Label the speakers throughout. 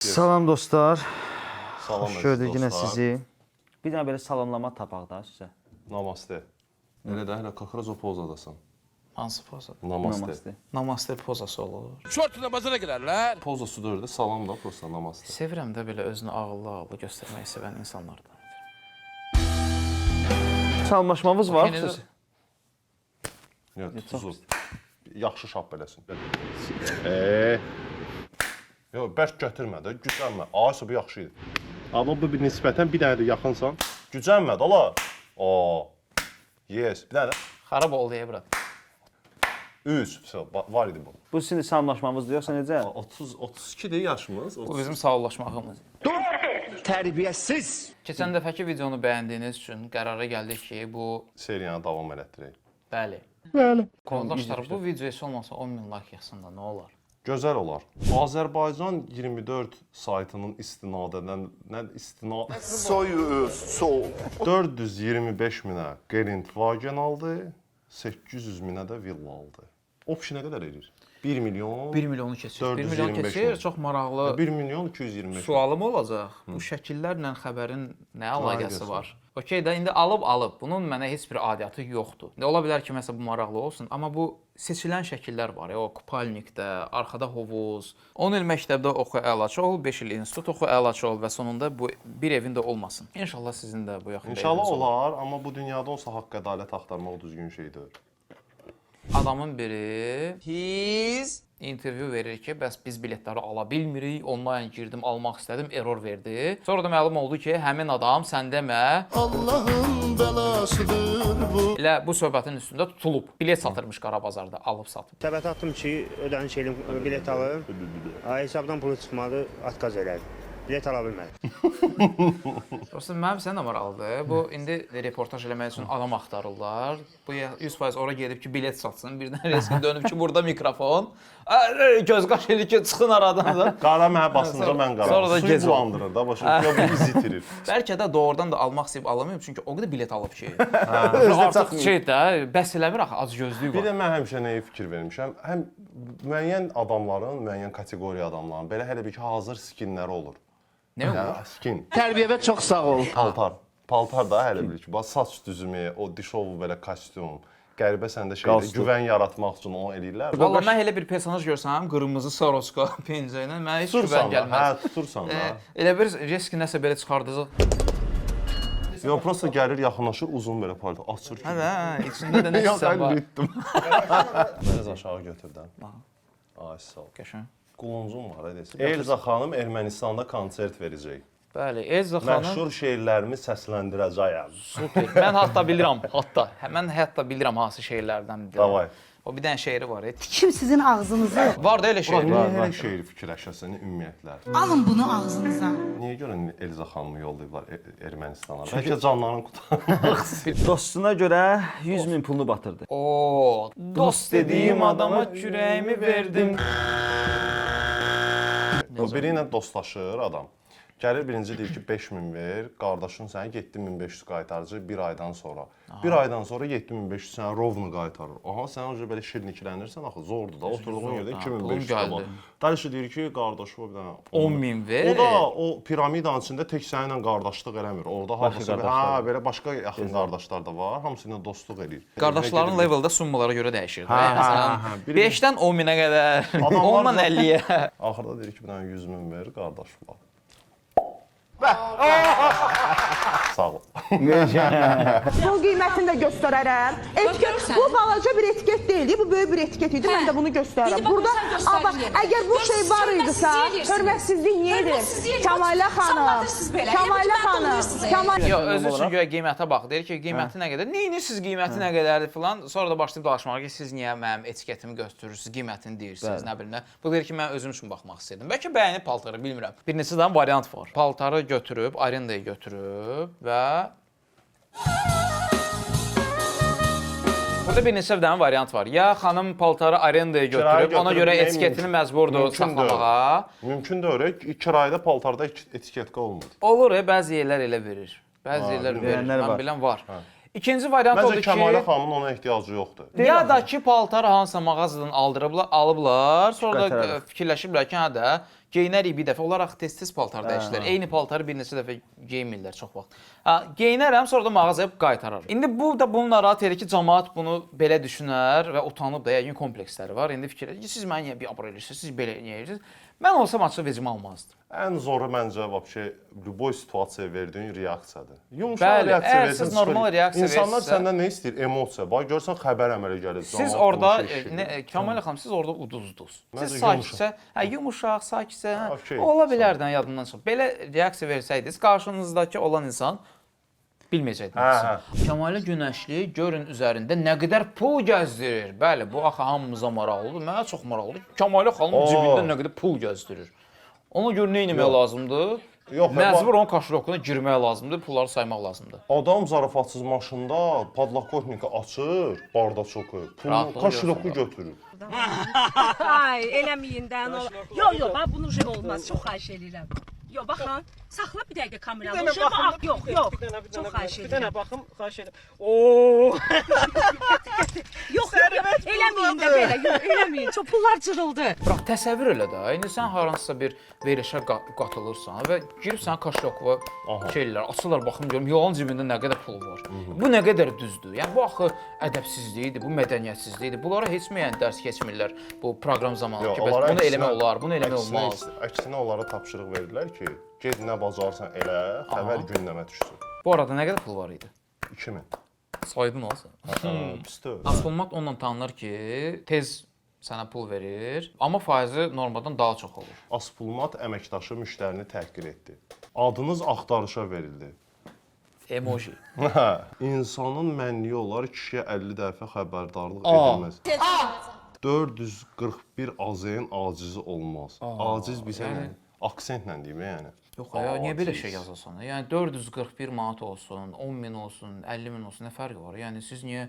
Speaker 1: Salam dostlar.
Speaker 2: Salam
Speaker 1: Xoş gördük yenə
Speaker 2: dostlar.
Speaker 1: sizi. Bir dənə belə salamlama tapaq da sizə.
Speaker 2: Namaste. Elə də hələ kakraz o pozadasan.
Speaker 3: Hansı poza?
Speaker 2: Namaste.
Speaker 1: Namaste.
Speaker 3: Namaste pozası olur.
Speaker 4: Şort namazına girərlər.
Speaker 2: Pozası da orada salam da prosta namaste.
Speaker 3: Sevirəm də belə özünü ağıllı göstərməyi sevən insanlardan.
Speaker 1: Salamlaşmamız var.
Speaker 3: Yenə də-
Speaker 1: Siz.
Speaker 2: Yox, tuzu. Yaxşı şap eləsin. Yox, bərk götürmə də, gücənmə. Aysa bu yaxşı idi. Amma bu bir nisbətən bir dənə də yaxınsan. Gücənmə də la. Yes, bir dənə də.
Speaker 3: Xarab oldu ya bura.
Speaker 2: Üz, var idi bu.
Speaker 1: Bu sizin salamlaşmamızdır yoxsa necə?
Speaker 2: 32 deyil yaşımız.
Speaker 3: Bu bizim sağollaşmağımız.
Speaker 4: Tərbiyəsiz.
Speaker 3: Keçən dəfəki videonu bəyəndiyiniz üçün qərara gəldik ki, bu
Speaker 2: Seriyanı davam elətdirək.
Speaker 3: bəli. Yoldaşlar, bu video heç olmasa 10 min like yazsın da nə olar?
Speaker 2: Gözəl olar. Azərbaycan 24 saytının
Speaker 4: Sol.
Speaker 2: 425 minə Gelintwagen aldı, 800 minə də villa aldı. Option nə qədər edir? 1 milyon
Speaker 3: 1 milyonu keçir. 1 milyon
Speaker 2: 425
Speaker 3: keçir.
Speaker 2: min.
Speaker 3: Çox maraqlı
Speaker 2: 1 milyon 225 min.
Speaker 3: sualım olacaq. Bu şəkillərlə xəbərin nə əlaqəsi
Speaker 2: Əlaqəsi
Speaker 3: var? Okey də indi alıb. Bunun mənə heç bir adiyyatı yoxdur. Ola bilər ki, məsələn bu maraqlı olsun, amma bu seçilən şəkillər var ya, o kupalnikdə, arxada hovuz. 10 il məktəbdə oxu əlaçı ol, 5 il institut oxu əlaçı ol və sonunda bu bir evində olmasın. İnşallah sizin də bu yaxında
Speaker 2: İnşallah
Speaker 3: eviniz
Speaker 2: olar, amma bu dünyada olsa haqq ədalət axtarmaq düzgün şeydir.
Speaker 3: Adamın biri intervyu verir ki, bəs biz biletləri ala bilmirik, online girdim, almaq istədim, error verdi. Sonra da məlum oldu ki, həmin adam sən demə
Speaker 4: Allahın bəlasıdır bu.
Speaker 3: elə bu söhbətin üstündə tutulub. Bilet satırmış Qara bazarda, alıb satıb.
Speaker 5: Səbət atdım ki, ödəniş edim, bilet alım. Hesabdan pulu çıxmadı, atqaz elədim. Bilet ala bilmədim.
Speaker 3: Prosta mənim sən də maraqlıdır. Bu indi reportaj eləmək üçün adam axtarırlar. Bu 100% ora gedib ki, bilet satsın. Birdən resin dönüb ki, burada mikrofon. Göz qaş edir ki, çıxın aradan da.
Speaker 2: Qara mənə basınca mən qara.
Speaker 3: Sonra da
Speaker 2: Suyu
Speaker 3: gec
Speaker 2: bulandırır da, başa düşür, bu iz itirir.
Speaker 3: Bəlkə də doğrudan da almaq istəyib alamayıb, çünki o qədər bilet alıb ki.
Speaker 1: Özdə
Speaker 3: Artıq
Speaker 1: çatmır.
Speaker 3: şey də, bəs eləmir axı, az gözlüyü
Speaker 2: Bir
Speaker 3: var.
Speaker 2: də mən həmişə nəyə fikir vermişəm? Həm müəyyən adamların, müəyyən kateqoriya adamların belə hələ bir ki, hazır skinləri olur.
Speaker 3: Nə olur?
Speaker 2: Skin.
Speaker 4: Tərbiyəvə çox sağ ol.
Speaker 2: Paltar. Paltar da hələ bilir ki, bax saç düzümü, o dişov belə kostyum, qəribə səndə şeydə
Speaker 1: Qalstuk.
Speaker 2: güvən yaratmaq üçün onu eləyirlər.
Speaker 3: Valla mən elə bir personaj görsəm, qırmızı Saroska pencə ilə mənə heç güvən
Speaker 2: Tutursan da,
Speaker 3: gəlməz.
Speaker 2: hə, tutursan da.
Speaker 3: Elə bir risk nəsə belə çıxardacaq.
Speaker 2: Yox, prosta gəlir, yaxınlaşır, uzun belə paltar açır ki.
Speaker 3: Hə, içində də nə
Speaker 2: Yox,
Speaker 3: hissə
Speaker 2: mən
Speaker 3: var.
Speaker 2: bitdim. Biraz aşağı götürdən. Ay, sağ ol.
Speaker 3: Qəşəng.
Speaker 2: Quluncum var, desin. Elza xanım Ermənistanda konsert verəcək.
Speaker 3: Bəli, Elza xanım.
Speaker 2: Məşhur şeirlərimi səsləndirəcəyəm.
Speaker 3: Super. Mən hətta bilirəm, mən hətta bilirəm hansı şeirlərdən biri.
Speaker 2: Davay.
Speaker 3: O bir dənə şeiri var.
Speaker 6: Kim sizin ağzınızı?
Speaker 3: Var da elə şeir.
Speaker 2: Niyə elə şeir fikirləşəsən ümumiyyətlə?
Speaker 6: Alın bunu ağzınıza.
Speaker 2: Niyə görə Elza xanımı yollayıblar Ermənistana? Bəlkə canlarını qurtarır.
Speaker 1: Dostuna görə 100 min pulunu batırdı.
Speaker 3: O, dost dediyim adama kürəyimi verdim.
Speaker 2: O biri ilə dostlaşır adam. Gəlir birinci deyir ki 5000 ver, qardaşın sənə 7500 qaytaracaq bir aydan sonra. Bir aydan sonra 7500 sənə rovnu qaytarır. Aha, sən o belə şirniklənirsən axı zordur da. Oturduğun yerdə 2500
Speaker 3: gəldi.
Speaker 2: var. Dəlişi deyir ki, qardaşı o bir dənə
Speaker 3: 10.000 ver.
Speaker 2: O da o piramidanın içində tək səninlə qardaşlıq eləmir. Orada hardasa belə başqa yaxın qardaşlar da var. Hamısı ilə dostluq eləyir.
Speaker 3: Qardaşların leveldə summalara görə dəyişir. Məsələn,
Speaker 2: Biri-
Speaker 3: 5-dən 10.000-ə qədər,
Speaker 2: Adamlar
Speaker 3: 10-dan 50-yə.
Speaker 2: Axırda deyir ki, bir dənə 100 min ver, qardaş var. Sağ ol.
Speaker 7: Bu qiymətini də göstərərəm. Etiket, bu balaca bir etiket deyildi, bu böyük bir etiket idi. Mən də bunu göstərərəm. Burada amma əgər bu şey var idisə, hörmətsizlik niyə edir? Kamalə xanım, Kamalə xanım,
Speaker 3: Yox, özü üçün görə qiymətə bax. Deyir ki, qiyməti nə qədər? Neyinirsiniz qiyməti nə qədərdir filan. Sonra da başlayıb danışmağa ki, siz niyə mənim etiketimi göstərirsiniz, qiymətini deyirsiniz, nə bilim nə. Bu deyir ki, mən özüm üçün baxmaq istədim. Bəlkə bəyənib paltarı, bilmirəm. Bir neçə dənə variant var. Paltarı götürüb, arendaya götürüb və burada bir neçə dənə variant var. Ya xanım paltarı arendaya götürüb, ona görə
Speaker 2: götürüb,
Speaker 3: etiketini məcburdur
Speaker 2: mümkün deyil.
Speaker 3: saxlamağa.
Speaker 2: Mümkün deyil. Kirayədə paltarda etiketka olmur.
Speaker 3: Olur, bəzi yerlər elə verir. Bəzi yerlər verir.
Speaker 1: verənlər
Speaker 3: Mən
Speaker 1: var.
Speaker 3: bilən var. İkinci variant
Speaker 2: Məncə
Speaker 3: odur
Speaker 2: Kəmalə
Speaker 3: ki,
Speaker 2: xanımın ona ehtiyacı yoxdur.
Speaker 3: ya da ki, paltarı hansısa mağazadan alıblar, sonra da
Speaker 1: Qaytararıq.
Speaker 3: fikirləşiblər ki, hə də geyinərik bir dəfə. Onlar axı tez-tez paltar dəyişirlər. Eyni paltarı bir neçə dəfə geyinmirlər çox vaxt. Geyinərəm, sonra da mağazaya qaytararım. İndi bu da bunu narahat edir ki, cəmaət bunu belə düşünər və utanıb da yəqin kompleksləri var. İndi fikir edir ki, siz məni niyə bir abır edirsiniz, siz belə niyə edirsiniz? Mən olsam açıq vecimə almazdım.
Speaker 2: Ən zoru məncə vəbşə любой situasiyaya verdiyin reaksiyadır. Yumşaq
Speaker 3: Bəli,
Speaker 2: reaksiya
Speaker 3: əgər
Speaker 2: versən.
Speaker 3: siz normal reaksiya
Speaker 2: İnsanlar
Speaker 3: verirsə-
Speaker 2: səndən nə istəyir? Emosiya. Bax görsən xəbər əmələ gəlir.
Speaker 3: Siz
Speaker 2: camaat
Speaker 3: orada
Speaker 2: bunu eşidir.
Speaker 3: Kəmalə xanım, siz orada uduzdunuz. Siz
Speaker 2: Məncə
Speaker 3: sakitcə, yumuşaq, sakitcə,
Speaker 2: Okey,
Speaker 3: ola bilər də yadından çıxıb. Belə reaksiya versəydiniz, qarşınızdakı olan insan bilməyəcəkdiniz. Kəmalə Günəşli görün üzərində nə qədər pul gəzdirir. Bəli, bu axı hamımıza maraqlıdır. Mənə çox maraqlıdır. Kəmalə xanım cibində nə qədər pul gəzdirir. Ona görə nə etmək lazımdır?
Speaker 2: Yox,
Speaker 3: Məcbur onun kaşalokuna girmək lazımdır, pulları saymaq lazımdır.
Speaker 2: Adam zarafatsız maşında padlakotnika açır, bardaçoku,
Speaker 3: Rahatlığı
Speaker 2: kaşiloku
Speaker 3: görürsən.
Speaker 2: götürür.
Speaker 8: Ay, eləməyin də. Yox, bax bunu olmaz. Çox xahiş edirəm. Yox, baxın, saxla bir dəqiqə kameranı. Yox, çox xahiş edirəm.
Speaker 9: Bir dənə baxım, xahiş edirəm. Oo!
Speaker 8: Yox, eləməyin də belə. Yox, eləməyin. Çox pullar cırıldı.
Speaker 3: Bax, təsəvvür elə də. İndi sən hansısa bir verilişə qatılırsan və giribsən kaşalokva şeylər, açırlar baxım görüm, yoğun cibində nə qədər pul var. Bu nə qədər düzdür? Yəni bu axı ədəbsizlikdir, bu mədəniyyətsizlikdir. Bunlara heç mi yəni dərs keçmirlər bu proqram zamanı ki, bəs bunu eləmək olar, bunu eləmək olmaz.
Speaker 2: Əksinə onlara tapşırıq verdilər ki, get nə bacarsan elə, xəbər gündəmə düşsün.
Speaker 3: Bu arada nə qədər pul var idi?
Speaker 2: 2000.
Speaker 3: Saydın olsun.
Speaker 2: Pisdir.
Speaker 3: Asfalmat onunla tanınır ki, tez sənə pul verir, amma faizi normadan daha çox olur.
Speaker 2: Aspulmat əməkdaşı müştərini təhqir etdi. Adınız axtarışa verildi.
Speaker 3: Emoji.
Speaker 2: İnsanın mənliyi olar kişiyə 50 dəfə xəbərdarlıq edilməz. 441 azeyin acizi olmaz. Aciz bir sən aksentlə deyim yəni.
Speaker 3: Yox, ya niyə belə şey yazasan? Yəni 441 manat olsun, 10.000 olsun, 50.000 olsun, nə fərqi var? Yəni siz niyə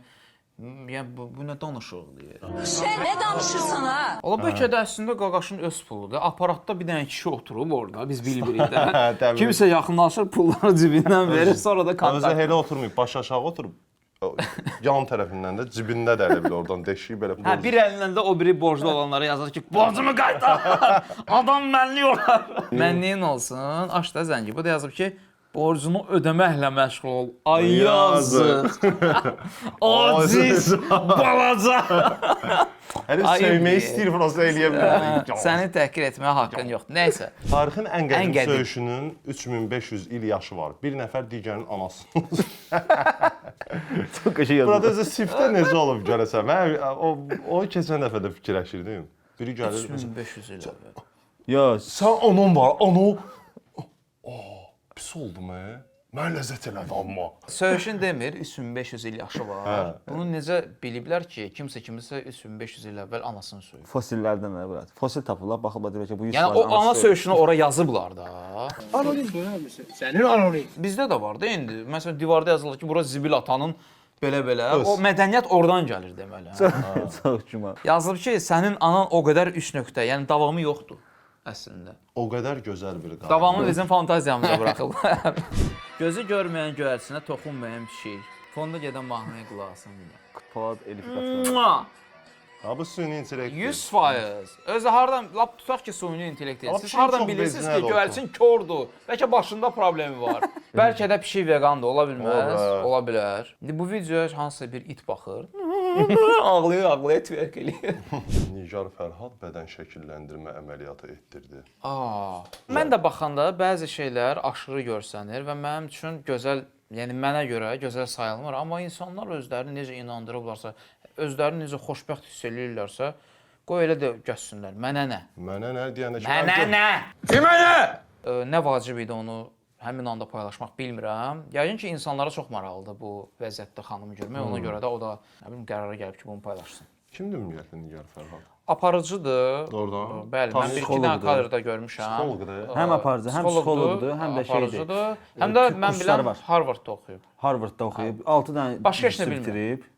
Speaker 3: yəni bu nə danışıqdır?
Speaker 8: Sən nə danışırsan ha?
Speaker 3: Ola bəlkə də əslində Qaqaşın öz puludur. Aparatda bir dənə kişi oturub orada, biz bilmirik də. Kimsə yaxınlaşır, pulları cibindən verir, sonra da
Speaker 2: Özü
Speaker 3: kontakt.
Speaker 2: elə oturmayıb, baş aşağı oturub. Yan tərəfindən də cibində də elə bil oradan deşiyi belə.
Speaker 3: Hə, bir əlindən də o biri borclu olanlara yazır ki, borcumu qaytar. Adam mənli olar. Mənliyin olsun. Aç da zəngi. Bu da yazıb ki, borcunu ödəməklə məşğul ol. Ay yazıq. Aziz, balaca.
Speaker 2: Hələ
Speaker 3: Ayıb
Speaker 2: sevmək
Speaker 3: deyil.
Speaker 2: istəyir, prosta eləyə bilər.
Speaker 3: Səni təhqir etməyə haqqın yoxdur. Nəysə.
Speaker 2: Tarixin ən
Speaker 3: Ən
Speaker 2: qədim
Speaker 3: qədim.
Speaker 2: söyüşünün 3500 il yaşı var. Bir nəfər digərinin anasının.
Speaker 1: Çox qəşəng yazılıb.
Speaker 2: Burada sifdə necə olub görəsən? Mən o keçən dəfə də fikirləşirdim. Biri gəlir.
Speaker 3: 3500 il əvvəl.
Speaker 1: Yo,
Speaker 2: Sən onun var, onu. Pis oldu mu? Mən ləzzət elədi amma.
Speaker 3: Söyüşün demir 3500 il yaşı var. Bunu necə biliblər ki, kimsə 3500 il əvvəl anasını söyüb.
Speaker 1: fosillərdən də bura. Fosil tapırlar, baxırlar deyir ki, bu 100
Speaker 3: Yəni o ana söyüşünü ora yazıblar da.
Speaker 9: Anonim görürmüsün? Sənin anonim.
Speaker 3: Bizdə də var da indi. Məsələn divarda yazılır ki, bura zibil atanın belə-belə. O mədəniyyət oradan gəlir deməli.
Speaker 1: Çox güman.
Speaker 3: Yazılıb ki, sənin anan o qədər üst nöqtə, yəni davamı yoxdur əslində.
Speaker 2: O qədər gözəl bir qadın.
Speaker 3: Davamı bizim fantaziyamıza buraxıblar. Gözü görməyən göyərçinə toxunmayan pişik. Fonda gedən mahnıya qulaq asın.
Speaker 1: Polad Elif Qasım.
Speaker 3: Mua!
Speaker 2: Ha bu süni intellekt.
Speaker 3: 100%. Özü hardan lap tutaq ki, süni intellekt deyil.
Speaker 2: Amma
Speaker 3: Siz
Speaker 2: pişik
Speaker 3: hardan
Speaker 2: çox
Speaker 3: bilirsiniz
Speaker 2: vecinəli
Speaker 3: ki, göyərçin kordur. Bəlkə başında problemi var. Bəlkə də pişik vegandır, ola bilməz.
Speaker 2: Olar.
Speaker 3: Ola bilər. İndi bu videoya hansısa bir it baxır. ağlaya twerk eləyir.
Speaker 2: Nigar Fərhad bədən şəkilləndirmə əməliyyatı etdirdi.
Speaker 3: Mən də baxanda bəzi şeylər aşırı görsənir və mənim üçün gözəl, yəni mənə görə gözəl sayılmır, amma insanlar özlərini necə inandırıblarsa, özlərini necə xoşbəxt hiss eləyirlərsə, qoy elə də gəzsinlər. Mənə nə?
Speaker 2: Mənə nə deyəndə ki,
Speaker 3: Mənə nə?
Speaker 9: Kimə nə?
Speaker 3: Nə vacib idi onu həmin anda paylaşmaq bilmirəm. Yəqin ki, insanlara çox maraqlıdır bu vəziyyətdə xanımı görmək. Ona görə də o da nə bilim qərara gəlib ki, bunu paylaşsın.
Speaker 2: Kimdir ümumiyyətlə Nigar Fərhad?
Speaker 3: Aparıcıdır.
Speaker 2: Doğrudan.
Speaker 3: Bəli, mən bir iki dənə kadrda görmüşəm.
Speaker 2: Psixoloqdur.
Speaker 1: Həm aparıcı, həm psixoloqdur, həm də şeydir.
Speaker 3: Aparıcıdır. Həm də mən
Speaker 1: kursları
Speaker 3: bilən
Speaker 1: var.
Speaker 3: Harvardda oxuyub.
Speaker 1: Harvardda oxuyub, 6 dənə
Speaker 3: Başqa heç nə
Speaker 1: kurs
Speaker 3: bilmir.
Speaker 1: bitirib.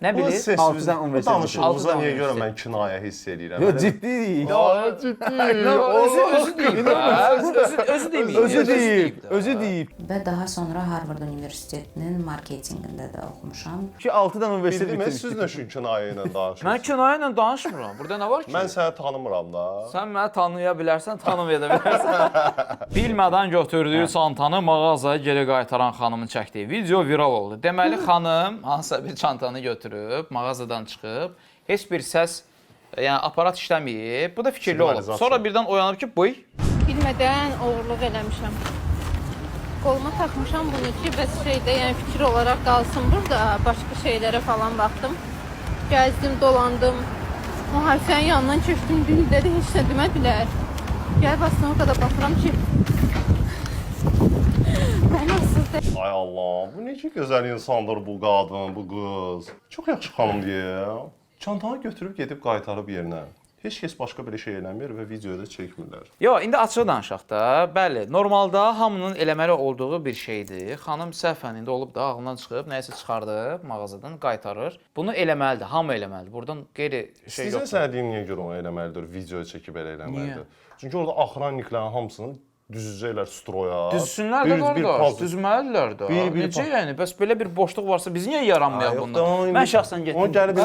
Speaker 3: Nə bilir?
Speaker 1: Altıdan universitet
Speaker 2: Danışığımıza niyə
Speaker 3: bitirib.
Speaker 2: görə mən kinayə hiss eləyirəm?
Speaker 1: Yo, ciddi deyil.
Speaker 2: ciddi.
Speaker 3: Özü deyil. Özü deməyib.
Speaker 1: Özü deyib.
Speaker 6: Və daha sonra Harvard Universitetinin marketinqində də oxumuşam.
Speaker 1: Ki 6-dan universitet
Speaker 2: Bildiniz siz
Speaker 1: bitirmişdik.
Speaker 2: nə şu kinayə ilə
Speaker 3: Mən
Speaker 2: danışırsınız?
Speaker 3: kinoya ilə danışmıram. Burada nə var ki?
Speaker 2: Mən səni tanımıram da.
Speaker 3: Sən məni tanıya bilərsən, tanımaya da bilərsən. Bilmədən götürdüyü çantanı mağazaya geri qaytaran xanımın çəkdiyi video viral oldu. Deməli xanım hansısa bir çantanı götürüb, mağazadan çıxıb, heç bir səs, yəni aparat işləməyib. Bu da fikirli olub.
Speaker 2: Siqnalizasiya.
Speaker 3: Sonra birdən oyanıb ki, bıy.
Speaker 8: Bilmədən oğurluq eləmişəm. Qoluma taxmışam bunu ki, bəs şeydə, yəni fikir olaraq qalsın burada. Başqa şeylərə falan baxdım. Gəzdim, dolandım. Mühafizənin yanından keçdim, dildə də heç nə demədilər. Gəl basdım, o qədər baxıram ki, mən asıl
Speaker 2: Ay Allah, bu necə gözəl insandır bu qadın, bu qız. Çox yaxşı xanım deyə. Çantanı götürüb gedib qaytarıb yerinə. Heç kəs başqa belə şey eləmir və videoda çəkmirlər.
Speaker 3: Yo, indi açıq danışaq da. Bəli, normalda hamının eləməli olduğu bir şeydir. Xanım səhvən indi olub da ağlından çıxıb, nəyisə çıxardıb mağazadan qaytarır. Bunu eləməlidir, hamı eləməlidir. Buradan qeyri şey
Speaker 2: Sizin
Speaker 3: yoxdur.
Speaker 2: sənə deyim niyə görə onu eləməlidir, video çəkib elə eləməlidir. Çünki orada axranniklərin hamısını düzəcəklər stroya.
Speaker 3: Düzsünlər də qardaş, düzməlidirlər də. Necə yəni? Bəs belə bir boşluq varsa biz niyə yaranmayaq bundan? Mən şəxsən getdim.
Speaker 2: O gəlib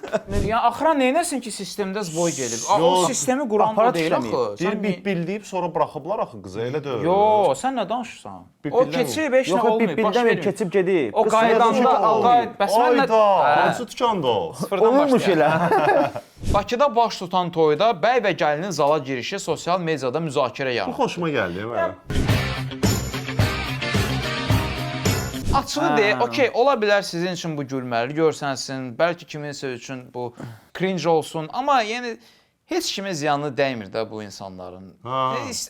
Speaker 3: Yəni axıran neynəsin ki, sistemdə zboy gelib? O sistemi quran o deyil axı.
Speaker 2: Sən bildiyib sonra buraxıblar axı qızı, elə deyil.
Speaker 3: Yo, sən nə danışırsan? O keçib heç nə
Speaker 1: Yox,
Speaker 3: olmayıb, baş
Speaker 1: bildən
Speaker 3: vermir.
Speaker 1: keçib gedib.
Speaker 3: O qaydanda, o bəs mən
Speaker 2: Ayda, hansı tükanda o?
Speaker 1: Olurmuş elə.
Speaker 3: Bakıda baş tutan toyda bəy və gəlinin zala girişi sosial mediada müzakirə
Speaker 2: Bu
Speaker 3: yaratdı.
Speaker 2: xoşuma gəldi mənə.
Speaker 3: Açığı de, okey, ola bilər sizin üçün bu gülməli görsənsin, bəlkə kiminsə üçün bu cringe olsun, amma yəni heç kimə ziyanı dəymir də bu insanların.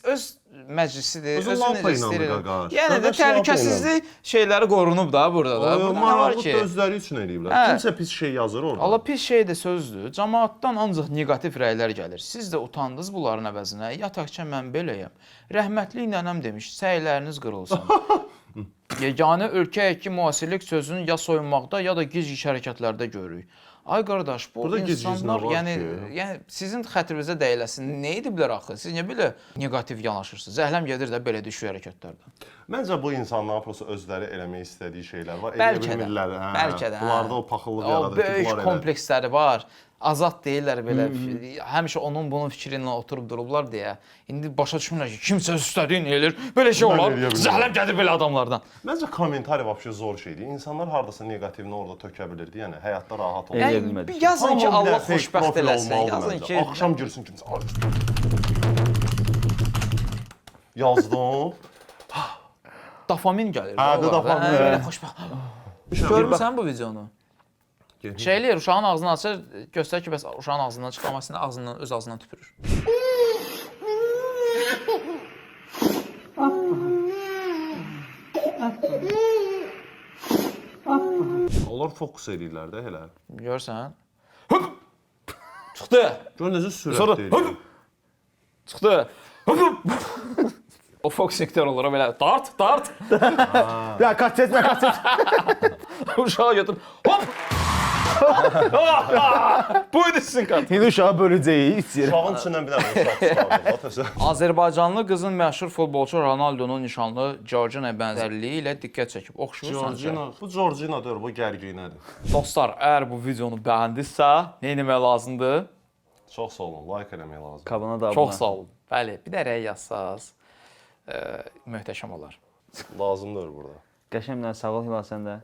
Speaker 3: Öz məclisidir,
Speaker 2: Özü
Speaker 3: özü
Speaker 2: lampa
Speaker 3: necə
Speaker 2: ilə
Speaker 3: istəyir.
Speaker 2: qaqaş.
Speaker 3: Yəni də təhlükəsizlik şeyləri qorunub da burada da. Bu nə var
Speaker 2: Maraqlı
Speaker 3: ki?
Speaker 2: özləri üçün eləyiblər.
Speaker 3: Hə.
Speaker 2: Kimsə pis şey yazır orada.
Speaker 3: Allah pis şey də sözdür. Cəmaatdan ancaq neqativ rəylər gəlir. Siz də utandınız bunların əvəzinə. Yataqca mən beləyəm. Rəhmətli nənəm demiş, səyləriniz qırılsın. Yeganə ölkəyək ki, müasirlik sözünü ya soyunmaqda, ya da gic-gic hərəkətlərdə görürük. Ay qardaş, bu
Speaker 2: Burada
Speaker 3: insanlar,
Speaker 2: gic-giclər var
Speaker 3: yəni sizin xətrinizə dəyiləsin. Nə ediblər axı? Siz niyə belə neqativ yanaşırsınız? Zəhləm gedir də belə düşük hərəkətlərdən.
Speaker 2: Məncə bu insanların prosta özləri eləmək istədiyi şeylər var.
Speaker 3: Bəlkə də.
Speaker 2: Bilmirlər,
Speaker 3: Bəlkə də.
Speaker 2: Bunlarda o paxıllıq
Speaker 3: O
Speaker 2: yaradır ki,
Speaker 3: böyük
Speaker 2: bunlar elə.
Speaker 3: kompleksləri var. Azad deyirlər belə. Həmişə onun bunun fikri ilə oturub durublar deyə. İndi başa düşmürlər ki, kimsə istədiyini eləyir. Belə şey
Speaker 2: Mən
Speaker 3: olar.
Speaker 2: eləyə bilmirəm.
Speaker 3: Zəhləm gəlir belə adamlardan.
Speaker 2: Məncə kommentari vəbşə zor şeydir. İnsanlar hardasa neqativini orada tökə bilirdi. Yəni həyatda rahat olur.
Speaker 1: Eləyə bilmədik.
Speaker 3: Bir yazın ki,
Speaker 2: Hamı bir
Speaker 3: Allah
Speaker 2: dənə fake
Speaker 3: xoşbəxt
Speaker 2: profil
Speaker 3: eləsin.
Speaker 2: olmalıdır
Speaker 3: Yazın
Speaker 2: məncə.
Speaker 3: ki,
Speaker 2: Axşam girsin kimsə. Yazdım.
Speaker 3: dopamin gəlir.
Speaker 2: Hə,
Speaker 3: o var.
Speaker 2: dopamin.
Speaker 3: Belə xoşbəxt. Görmüsən bu videonu? Şey eləyir, uşağın ağzını açır, göstər ki, bəs uşağın ağzından çıxır, amma əslində ağzından, öz ağzından tüpürür.
Speaker 2: Onlar fokus edirlər də elə.
Speaker 3: Görsən? Çıxdı.
Speaker 2: Gör necə sürət
Speaker 3: Sonra
Speaker 2: deyir.
Speaker 3: Çıxdı. O Fox sektör olur belə dart.
Speaker 1: Ya kaç etmə.
Speaker 3: Uşağı götür. Hop! Buydu sizin kart.
Speaker 1: İndi uşağı böləcəyik içir.
Speaker 2: Uşağın içindən bir dənə uşaq çıxardır.
Speaker 3: Azərbaycanlı qızın məşhur futbolçu Ronaldonun nişanlı Georgina bənzərliyi ilə diqqət çəkib. Oxşuyursan.
Speaker 2: Georgina, bu Georgina deyir, bu gərginədir.
Speaker 3: Dostlar, əgər bu videonu bəyəndinizsə, nə etmək lazımdır?
Speaker 2: Çox sağ olun, like eləmək lazım.
Speaker 1: Kabına da
Speaker 3: Çox sağ olun. Bəli, bir də rəy yazsaz, möhtəşəm olar.
Speaker 2: Lazımdır burada.
Speaker 1: Qəşənglə sağ ol Hilal sən də.